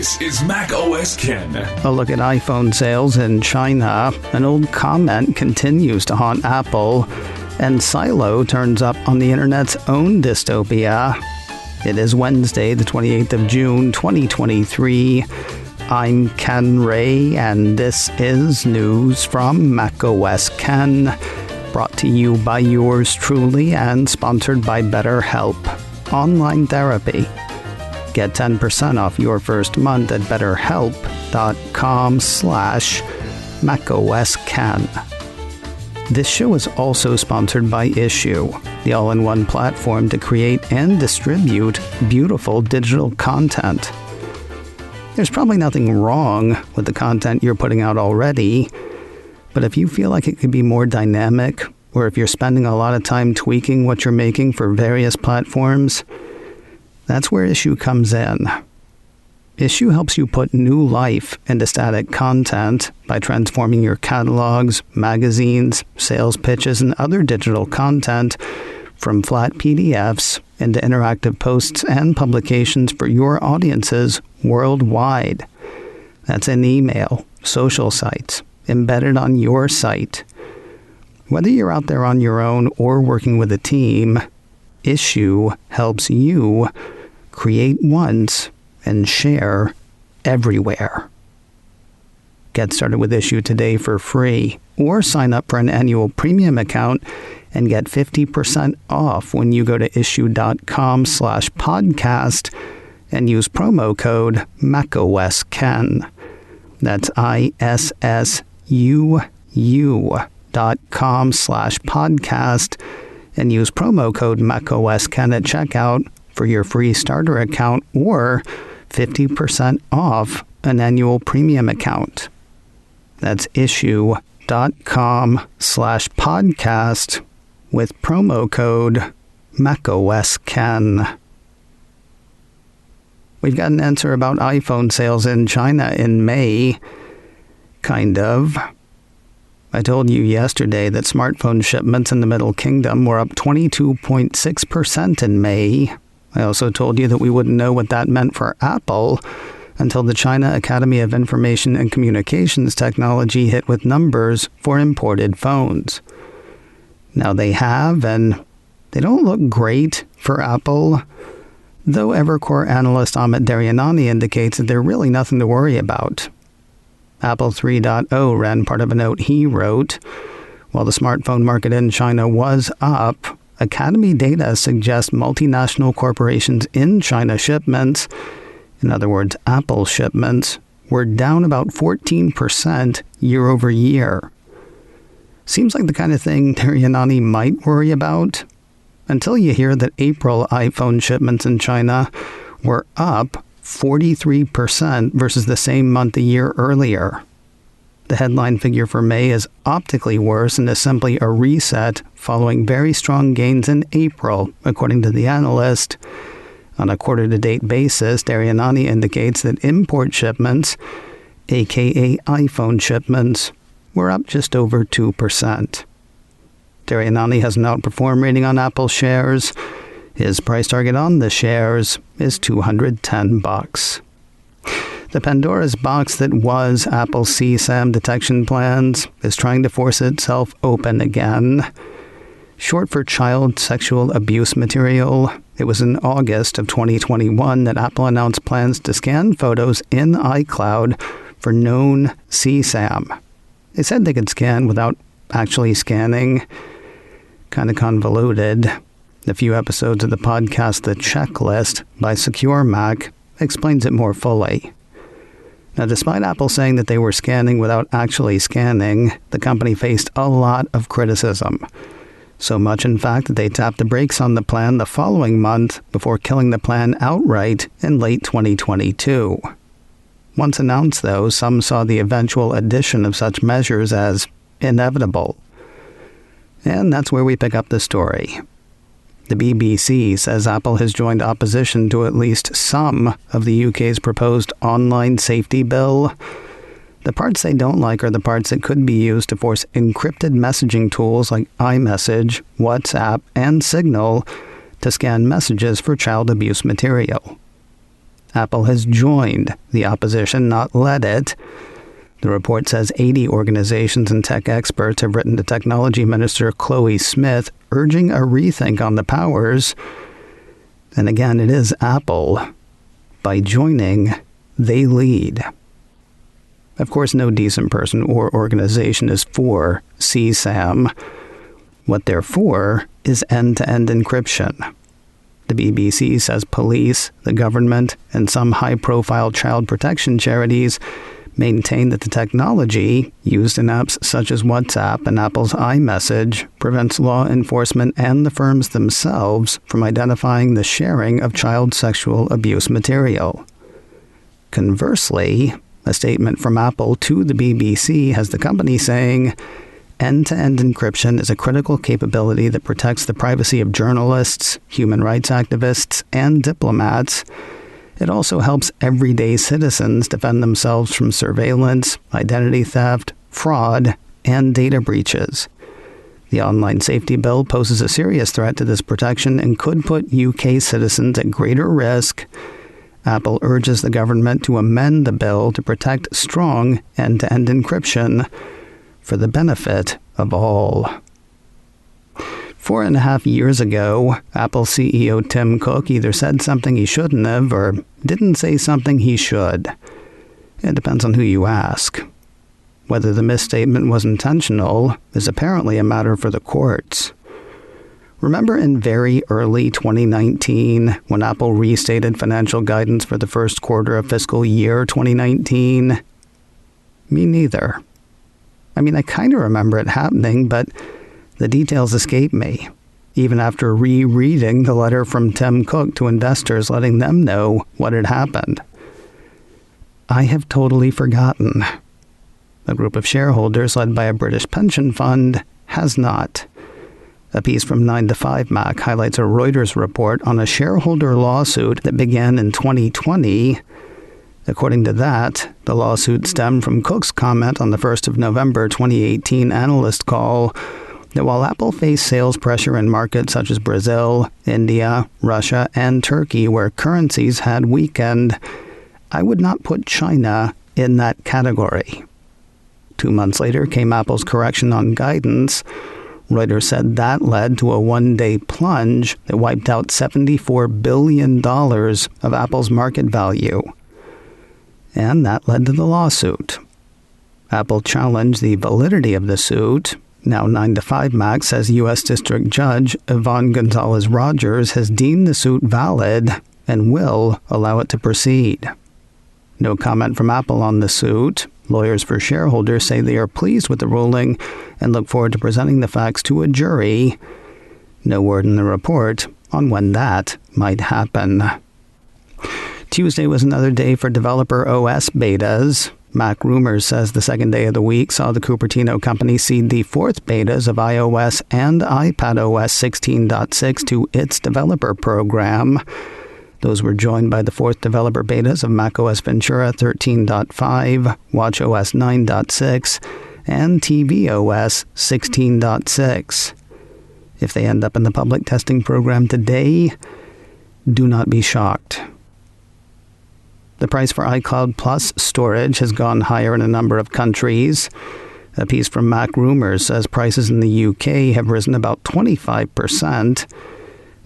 This is Mac OS Ken. A look at iPhone sales in China. An old comment continues to haunt Apple. And Silo turns up on the internet's own dystopia. It is Wednesday, the 28th of June, 2023. I'm Ken Ray, and this is news from Mac OS Ken. Brought to you by yours truly and sponsored by BetterHelp. Online therapy. Get 10% off your first month at betterhelp.com/macOSKen. This show is also sponsored by Issue, the all-in-one platform to create and distribute beautiful digital content. There's probably nothing wrong with the content you're putting out already, but if you feel like it could be more dynamic, or if you're spending a lot of time tweaking what you're making for various platforms, that's where Issue comes in. Issue helps you put new life into static content by transforming your catalogs, magazines, sales pitches, and other digital content from flat PDFs into interactive posts and publications for your audiences worldwide. That's in email, social sites, embedded on your site. Whether you're out there on your own or working with a team, Issue helps you create once and share everywhere. Get started with Issue today for free, or sign up for an annual premium account and get 50% off when you go to issue.com/podcast and use promo code MacOSKen. That's ISSUU.com/podcast and use promo code MacOSKen at checkout for your free starter account or 50% off an annual premium account. That's issue.com/podcast with promo code MacOSKen. We've got an answer about iPhone sales in China in May. Kind of. I told you yesterday that smartphone shipments in the Middle Kingdom were up 22.6% in May. I also told you that we wouldn't know what that meant for Apple until the China Academy of Information and Communications Technology hit with numbers for imported phones. Now they have, and they don't look great for Apple, though Evercore analyst Amit Daryanani indicates that they're really nothing to worry about. Apple 3.0 ran part of a note he wrote. While the smartphone market in China was up, Academy data suggests multinational corporations in China shipments, in other words, Apple shipments, were down about 14% year over year. Seems like the kind of thing Daryanani might worry about, until you hear that April iPhone shipments in China were up 43% versus the same month a year earlier. The headline figure for May is optically worse and is simply a reset following very strong gains in April, according to the analyst. On a quarter-to-date basis, Daryanani indicates that import shipments, aka iPhone shipments, were up just over 2%. Daryanani has an outperform rating on Apple shares. His price target on the shares is $210. The Pandora's box that was Apple's CSAM detection plans is trying to force itself open again. Short for child sexual abuse material, it was in August of 2021 that Apple announced plans to scan photos in iCloud for known CSAM. They said they could scan without actually scanning. Kind of convoluted. A few episodes of the podcast The Checklist by Secure Mac explains it more fully. Now, despite Apple saying that they were scanning without actually scanning, the company faced a lot of criticism. So much, in fact, that they tapped the brakes on the plan the following month before killing the plan outright in late 2022. Once announced, though, some saw the eventual addition of such measures as inevitable. And that's where we pick up the story. The BBC says Apple has joined opposition to at least some of the UK's proposed online safety bill. The parts they don't like are the parts that could be used to force encrypted messaging tools like iMessage, WhatsApp, and Signal to scan messages for child abuse material. Apple has joined the opposition, not led it. The report says 80 organizations and tech experts have written to Technology Minister Chloe Smith urging a rethink on the powers. And again, it is Apple. By joining, they lead. Of course, no decent person or organization is for CSAM. What they're for is end-to-end encryption. The BBC says police, the government, and some high-profile child protection charities maintain that the technology used in apps such as WhatsApp and Apple's iMessage prevents law enforcement and the firms themselves from identifying the sharing of child sexual abuse material. Conversely, a statement from Apple to the BBC has the company saying, end-to-end encryption is a critical capability that protects the privacy of journalists, human rights activists, and diplomats. It also helps everyday citizens defend themselves from surveillance, identity theft, fraud, and data breaches. The online safety bill poses a serious threat to this protection and could put UK citizens at greater risk. Apple urges the government to amend the bill to protect strong end-to-end encryption for the benefit of all. 4.5 years ago, Apple CEO Tim Cook either said something he shouldn't have or didn't say something he should. It depends on who you ask. Whether the misstatement was intentional is apparently a matter for the courts. Remember in very early 2019 when Apple restated financial guidance for the first quarter of fiscal year 2019? Me neither. I mean, I kind of remember it happening, but the details escape me, even after rereading the letter from Tim Cook to investors letting them know what had happened. I have totally forgotten. A group of shareholders led by a British pension fund has not. A piece from 9to5Mac highlights a Reuters report on a shareholder lawsuit that began in 2020. According to that, the lawsuit stemmed from Cook's comment on the 1st of November 2018 analyst call that while Apple faced sales pressure in markets such as Brazil, India, Russia, and Turkey where currencies had weakened, I would not put China in that category. 2 months later came Apple's correction on guidance. Reuters said that led to a one-day plunge that wiped out $74 billion of Apple's market value. And that led to the lawsuit. Apple challenged the validity of the suit. Now 9to5Mac says U.S. District Judge Yvonne Gonzalez-Rogers has deemed the suit valid and will allow it to proceed. No comment from Apple on the suit. Lawyers for shareholders say they are pleased with the ruling and look forward to presenting the facts to a jury. No word in the report on when that might happen. Tuesday was another day for developer OS betas. Mac Rumors says the second day of the week saw the Cupertino company seed the fourth betas of iOS and iPadOS 16.6 to its developer program. Those were joined by the fourth developer betas of macOS Ventura 13.5, watchOS 9.6, and tvOS 16.6. If they end up in the public testing program today, do not be shocked. The price for iCloud Plus storage has gone higher in a number of countries. A piece from Mac Rumors says prices in the UK have risen about 25%.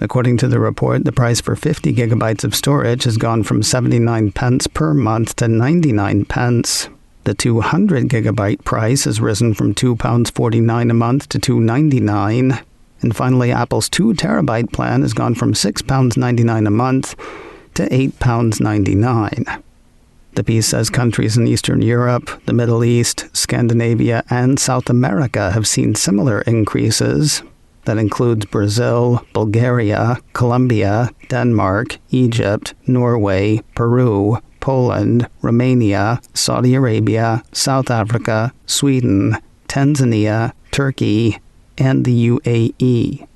According to the report, the price for 50 gigabytes of storage has gone from 79 pence per month to 99 pence. The 200 gigabyte price has risen from £2.49 a month to £2.99. And finally, Apple's 2 terabyte plan has gone from £6.99 a month to £8.99. The piece says countries in Eastern Europe, the Middle East, Scandinavia, and South America have seen similar increases. That includes Brazil, Bulgaria, Colombia, Denmark, Egypt, Norway, Peru, Poland, Romania, Saudi Arabia, South Africa, Sweden, Tanzania, Turkey, and the UAE.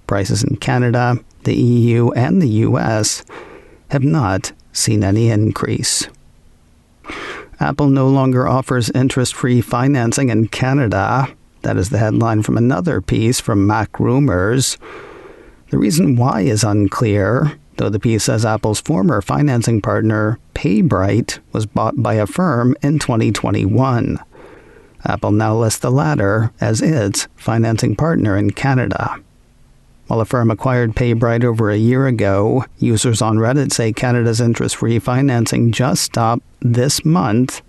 Prices in Canada, the EU, and the US have not seen any increase. Apple no longer offers interest-free financing in Canada. That is the headline from another piece from Mac Rumors. The reason why is unclear. though the piece says Apple's former financing partner, PayBright, was bought by a firm in 2021. Apple now lists the latter as its financing partner in Canada. While a firm acquired PayBright over a year ago, users on Reddit say Canada's interest-free financing just stopped this month.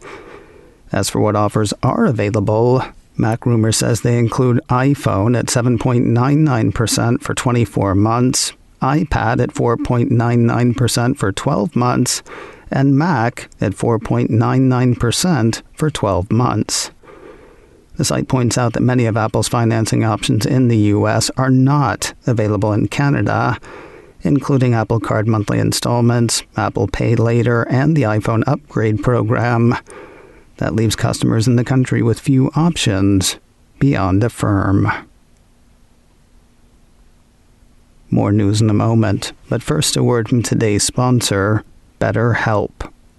As for what offers are available, MacRumor says they include iPhone at 7.99% for 24 months, iPad at 4.99% for 12 months, and Mac at 4.99% for 12 months. The site points out that many of Apple's financing options in the U.S. are not available in Canada, including Apple Card monthly installments, Apple Pay Later, and the iPhone upgrade program. That leaves customers in the country with few options beyond Affirm. More news in a moment, but first a word from today's sponsor, BetterHelp,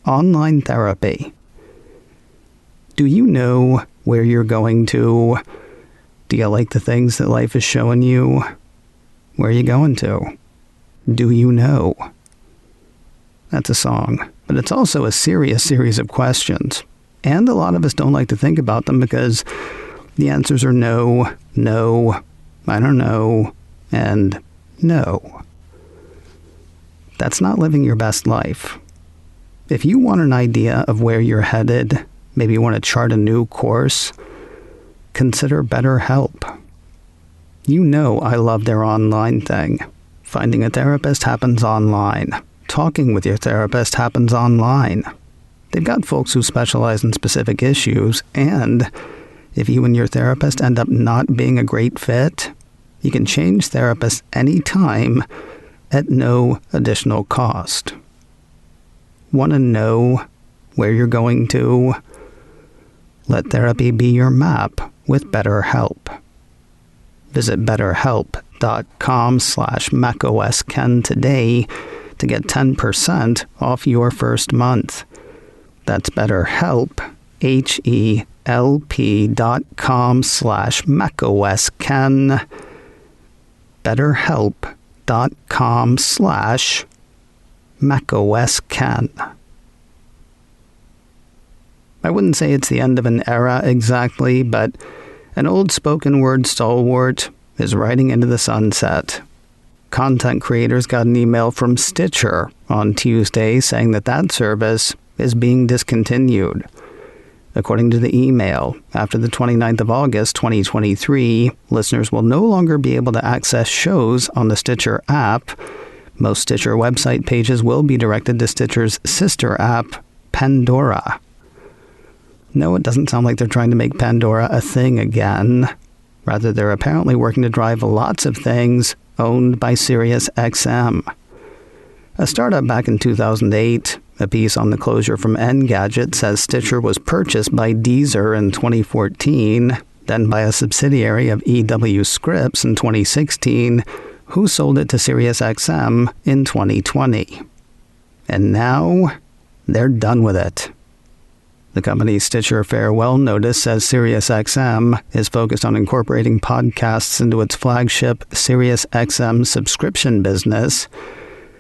online therapy. Do you know where you're going to? Do you like the things that life is showing you? Where are you going to? Do you know? That's a song, but it's also a serious series of questions. And a lot of us don't like to think about them because the answers are no, I don't know, and no. That's not living your best life. If you want an idea of where you're headed, maybe you want to chart a new course, consider BetterHelp. You know I love their online thing. Finding a therapist happens online. Talking with your therapist happens online. They've got folks who specialize in specific issues, and if you and your therapist end up not being a great fit, you can change therapists anytime at no additional cost. Want to know where you're going to? Let therapy be your map with BetterHelp. Visit betterhelp.com/macOSKen today to get 10% off your first month. That's BetterHelp, HELP.com/macOSKen. BetterHelp.com/macOSKen. I wouldn't say it's the end of an era exactly, but an old spoken word stalwart is riding into the sunset. Content creators got an email from Stitcher on Tuesday saying that service is being discontinued. According to the email, after the 29th of August 2023, listeners will no longer be able to access shows on the Stitcher app. Most Stitcher website pages will be directed to Stitcher's sister app, Pandora. No, it doesn't sound like they're trying to make Pandora a thing again. Rather, they're apparently working to drive lots of things owned by SiriusXM. A startup back in 2008, a piece on the closure from Engadget says Stitcher was purchased by Deezer in 2014, then by a subsidiary of EW Scripps in 2016, who sold it to SiriusXM in 2020. And now, they're done with it. The company's Stitcher farewell notice says SiriusXM is focused on incorporating podcasts into its flagship SiriusXM subscription business.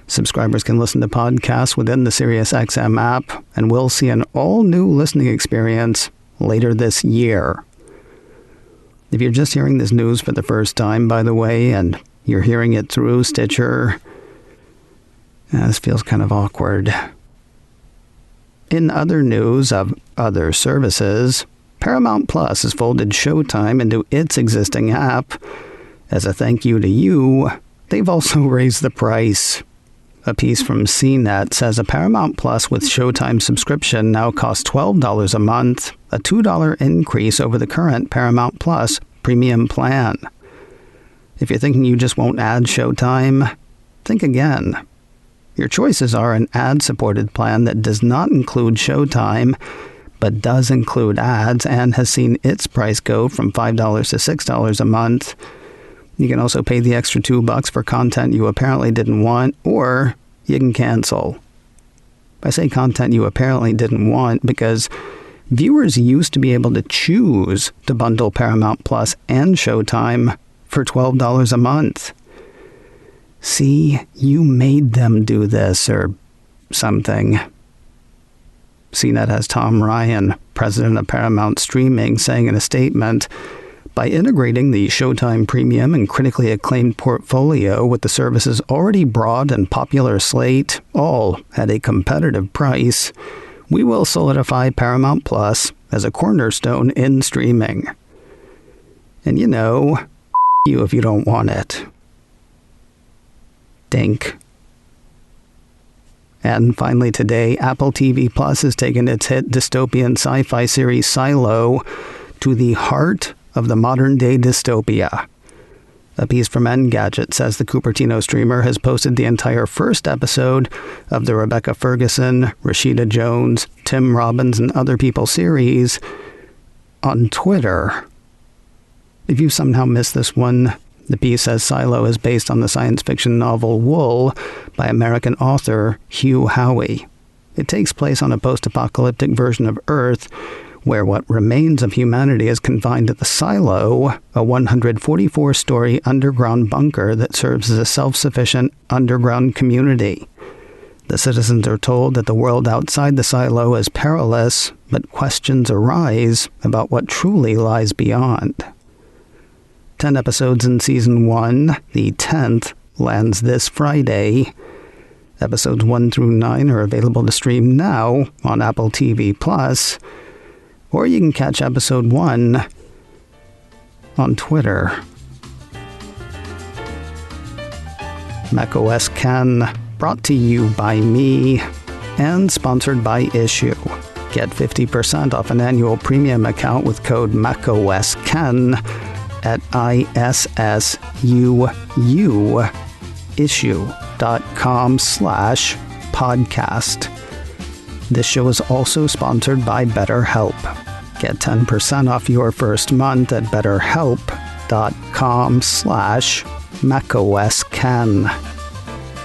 Subscribers can listen to podcasts within the SiriusXM app, and we'll see an all-new listening experience later this year. If you're just hearing this news for the first time, by the way, and you're hearing it through Stitcher, this feels kind of awkward. In other news of other services, Paramount Plus has folded Showtime into its existing app. As a thank you to you, they've also raised the price. A piece from CNET says a Paramount Plus with Showtime subscription now costs $12 a month, a $2 increase over the current Paramount Plus premium plan. If you're thinking you just won't add Showtime, think again. Your choices are an ad-supported plan that does not include Showtime, but does include ads and has seen its price go from $5 to $6 a month. You can also pay the extra $2 for content you apparently didn't want, or you can cancel. I say content you apparently didn't want because viewers used to be able to choose to bundle Paramount Plus and Showtime for $12 a month. See, you made them do this, or something. CNET has Tom Ryan, president of Paramount Streaming, saying in a statement, by integrating the Showtime premium and critically acclaimed portfolio with the service's already broad and popular slate, all at a competitive price, we will solidify Paramount Plus as a cornerstone in streaming. And you know, you if you don't want it. Dink. And finally today, Apple TV Plus has taken its hit dystopian sci-fi series Silo to the heart of the modern-day dystopia. A piece from Engadget says the Cupertino streamer has posted the entire first episode of the Rebecca Ferguson, Rashida Jones, Tim Robbins, and Other People series on Twitter. If you somehow missed this one, the piece says Silo is based on the science fiction novel Wool by American author Hugh Howey. It takes place on a post-apocalyptic version of Earth where what remains of humanity is confined to the Silo, a 144-story underground bunker that serves as a self-sufficient underground community. The citizens are told that the world outside the Silo is perilous, but questions arise about what truly lies beyond. 10 episodes in Season 1, the 10th, lands this Friday. Episodes 1 through 9 are available to stream now on Apple TV+, or you can catch Episode 1 on Twitter. macOS Ken, brought to you by me, and sponsored by Issue. Get 50% off an annual premium account with code macOSKen at issuu.com/podcast. This show is also sponsored by BetterHelp. Get 10% off your first month at betterhelp.com/macOSKen.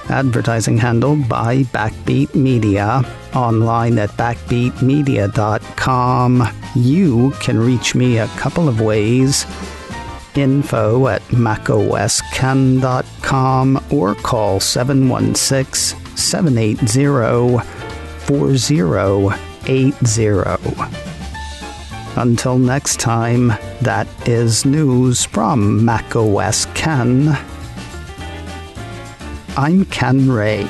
Advertising handled by Backbeat Media. Online at backbeatmedia.com. You can reach me a couple of ways. Info at macosken.com or call 716-780-4080. Until next time, that is news from macOS Ken. I'm Ken Ray.